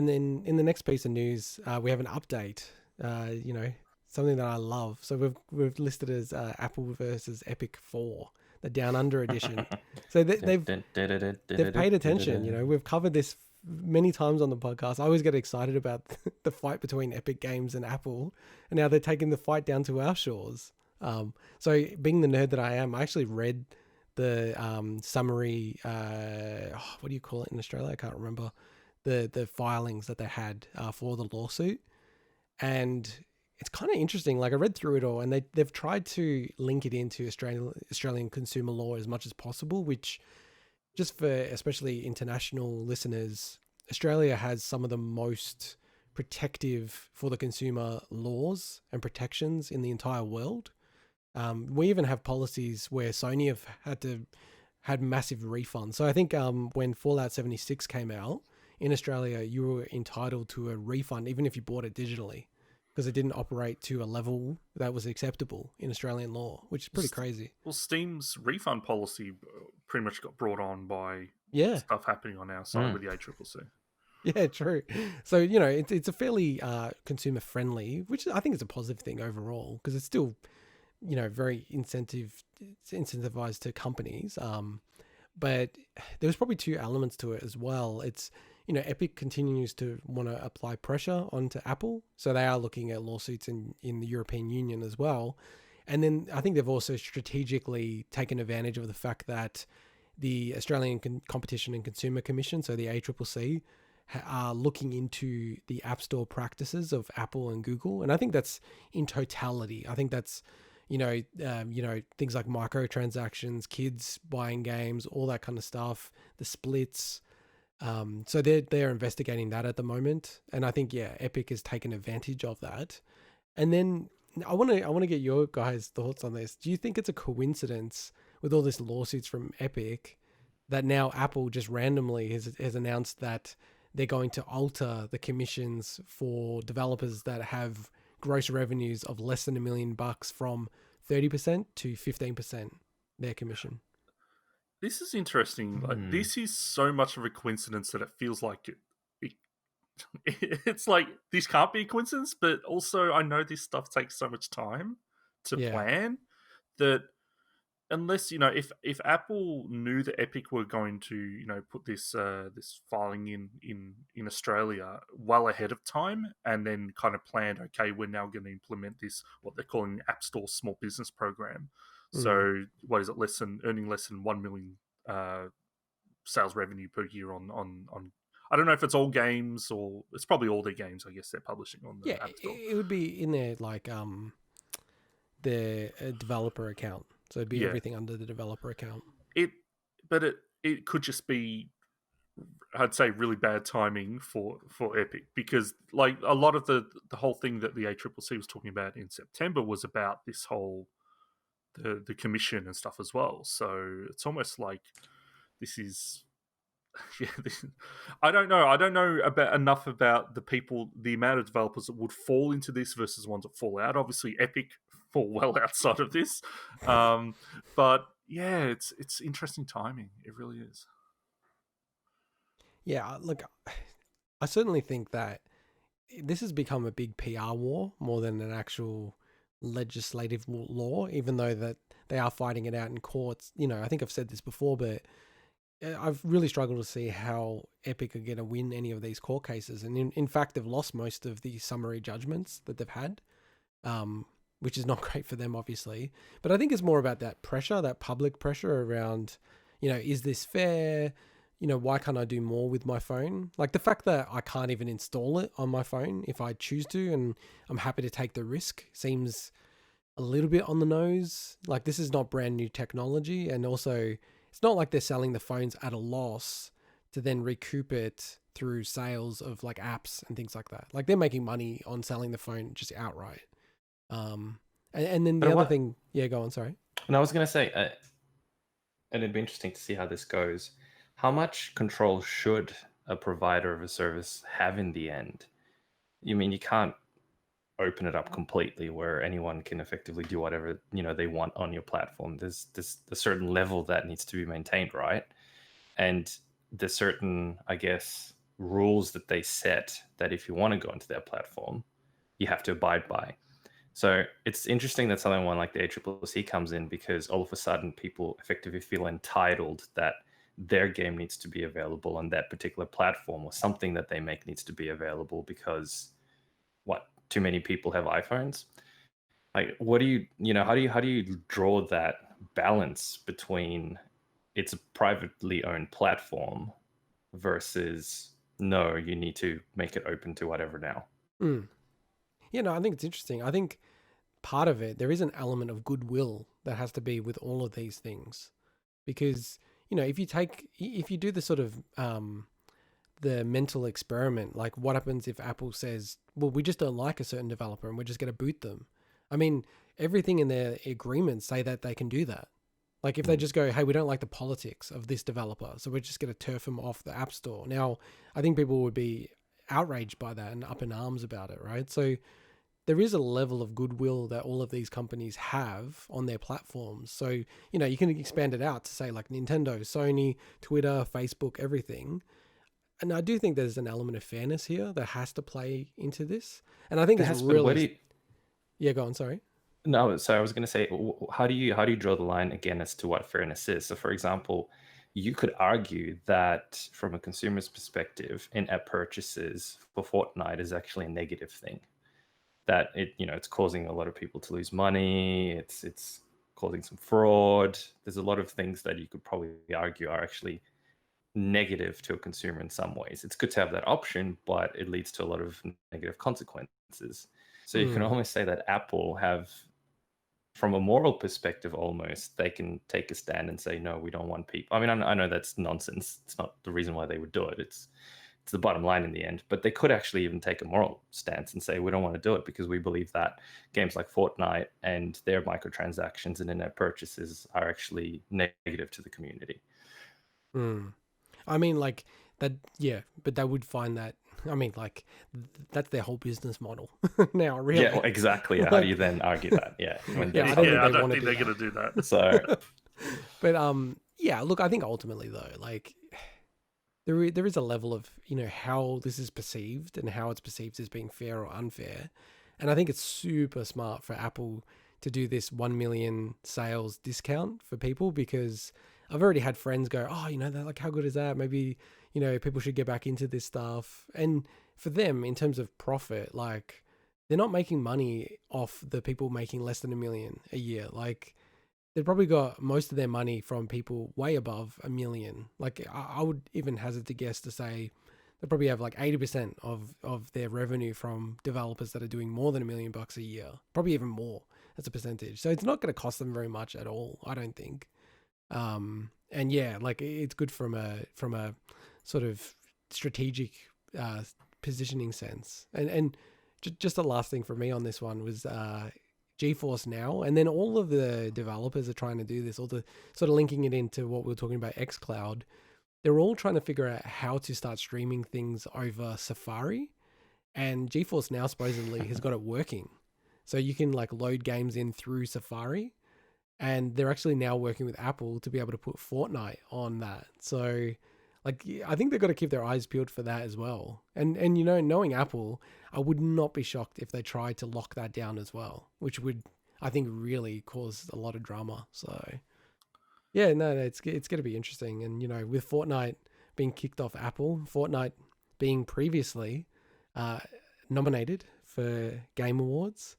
And then in the next piece of news, we have an update. You know, something that I love. So we've listed as Apple versus Epic 4, the Down Under edition. So they've paid attention. You know, we've covered this many times on the podcast. I always get excited about the fight between Epic Games and Apple, and now they're taking the fight down to our shores. So being the nerd that I am, I actually read the summary. What do you call it in Australia? I can't remember the filings that they had for the lawsuit, and it's kind of interesting. Like I read through it all, and they've tried to link it into Australian consumer law as much as possible, which just for especially international listeners, Australia has some of the most protective for the consumer laws and protections in the entire world. We even have policies where Sony have had massive refunds. So I think when Fallout 76 came out in Australia, you were entitled to a refund even if you bought it digitally, because it didn't operate to a level that was acceptable in Australian law, which is pretty crazy. Well, Steam's refund policy pretty much got brought on by Yeah. stuff happening on our side with the ACCC. Yeah, true. So, you know, it's a fairly consumer friendly, which I think is a positive thing overall, because it's still, you know, very incentivized to companies. But there's probably two elements to it as well. It's, you know, Epic continues to want to apply pressure onto Apple. So they are looking at lawsuits in the European Union as well. And then I think they've also strategically taken advantage of the fact that the Australian Competition and Consumer Commission, so the ACCC, are looking into the App Store practices of Apple and Google. And I think that's in totality. I think that's, you know, things like microtransactions, kids buying games, all that kind of stuff, the splits. So they're investigating that at the moment, and I think Epic has taken advantage of that. And then I want to get your guys' thoughts on this. Do you think it's a coincidence with all this lawsuits from Epic that now Apple just randomly has announced that they're going to alter the commissions for developers that have gross revenues of less than $1 million from 30% to 15% their commission? This is interesting. Like, this is so much of a coincidence that it feels like it's like this can't be a coincidence, but also I know this stuff takes so much time to plan that unless, you know, if Apple knew that Epic were going to, you know, put this this filing in Australia well ahead of time, and then kind of planned, okay, we're now going to implement this what they're calling the App Store Small Business Program. So what is it? Earning less than 1 million sales revenue per year on I don't know if it's all games or it's probably all their games. I guess they're publishing on the App Store. It would be in their like their developer account. So it'd be everything under the developer account. But it could just be, I'd say, really bad timing for Epic, because like a lot of the whole thing that the ACCC was talking about in September was about this whole the commission and stuff as well. So it's almost like this is. Yeah, I don't know. I don't know enough about the amount of developers that would fall into this versus ones that fall out. Obviously, Epic fall well outside of this, but yeah, it's interesting timing. It really is. Yeah, look, I certainly think that this has become a big PR war more than an actual legislative law, even though that they are fighting it out in courts. You know, I think I've said this before, but I've really struggled to see how Epic are going to win any of these court cases. And in fact, they've lost most of the summary judgments that they've had, which is not great for them, obviously. But I think it's more about that pressure, that public pressure around, you know, is this fair? You know, why can't I do more with my phone? Like the fact that I can't even install it on my phone if I choose to, and I'm happy to take the risk, seems a little bit on the nose. Like this is not brand new technology, and also it's not like they're selling the phones at a loss to then recoup it through sales of like apps and things like that. Like they're making money on selling the phone just outright. And then the other thing, go on. Sorry. And I was going to say, and it'd be interesting to see how this goes. How much control should a provider of a service have in the end? You mean you can't open it up completely where anyone can effectively do whatever, you know, they want on your platform. There's a certain level that needs to be maintained, right? And there's certain, I guess, rules that they set that if you want to go into their platform, you have to abide by. So it's interesting that something like the ACCC comes in, because all of a sudden people effectively feel entitled that their game needs to be available on that particular platform, or something that they make needs to be available because too many people have iPhones. Like, what do how do you draw that balance between it's a privately owned platform versus no, you need to make it open to whatever now? Yeah, no, I think it's interesting. I think part of it, there is an element of goodwill that has to be with all of these things, because if you do the sort of the mental experiment, like what happens if Apple says, well, we just don't like a certain developer and we're just going to boot them. I mean, everything in their agreements say that they can do that. Like if they just go, hey, we don't like the politics of this developer, so we're just going to turf them off the App Store. Now, I think people would be outraged by that and up in arms about it, right? So there is a level of goodwill that all of these companies have on their platforms. So, you can expand it out to say like Nintendo, Sony, Twitter, Facebook, everything. And I do think there's an element of fairness here that has to play into this. And I think it's really... Yeah, go on, sorry. No, so I was going to say, how do you draw the line again as to what fairness is? So, for example, you could argue that from a consumer's perspective, in-app purchases for Fortnite is actually a negative thing. That it's causing a lot of people to lose money. It's causing some fraud. There's a lot of things that you could probably argue are actually negative to a consumer in some ways. It's good to have that option, but it leads to a lot of negative consequences. So you can almost say that Apple have, from a moral perspective, almost, they can take a stand and say, no, we don't want people. I mean, I know that's nonsense. It's not the reason why they would do it. It's the bottom line in the end. But they could actually even take a moral stance and say, we don't want to do it because we believe that games like Fortnite and their microtransactions and in-app purchases are actually negative to the community. I mean, like that, yeah, but they would find that. I mean, like that's their whole business model now, really. Yeah, well, exactly. How do you then argue that? Yeah, I don't think they're going to do that. So, but yeah, look, I think ultimately though, like there is a level of how this is perceived and how it's perceived as being fair or unfair, and I think it's super smart for Apple to do this 1 million sales discount for people, because I've already had friends go, oh, they're like, how good is that? Maybe, people should get back into this stuff. And for them, in terms of profit, like they're not making money off the people making less than 1 million a year. Like they've probably got most of their money from people way above 1 million. Like I would even hazard to guess to say they probably have like 80% of their revenue from developers that are doing more than $1 million a year, probably even more as a percentage. So it's not going to cost them very much at all, I don't think. And yeah, like it's good from a sort of strategic positioning sense. And just the last thing for me on this one was GeForce Now, and then all of the developers are trying to do this, all the sort of linking it into what we were talking about, xCloud. They're all trying to figure out how to start streaming things over Safari, and GeForce Now supposedly has got it working. So you can like load games in through Safari, and they're actually now working with Apple to be able to put Fortnite on that. So like, I think they've got to keep their eyes peeled for that as well. And knowing Apple, I would not be shocked if they tried to lock that down as well, which would, I think, really cause a lot of drama. So yeah, no, it's going to be interesting. And, with Fortnite being kicked off Apple, Fortnite being previously nominated for Game Awards,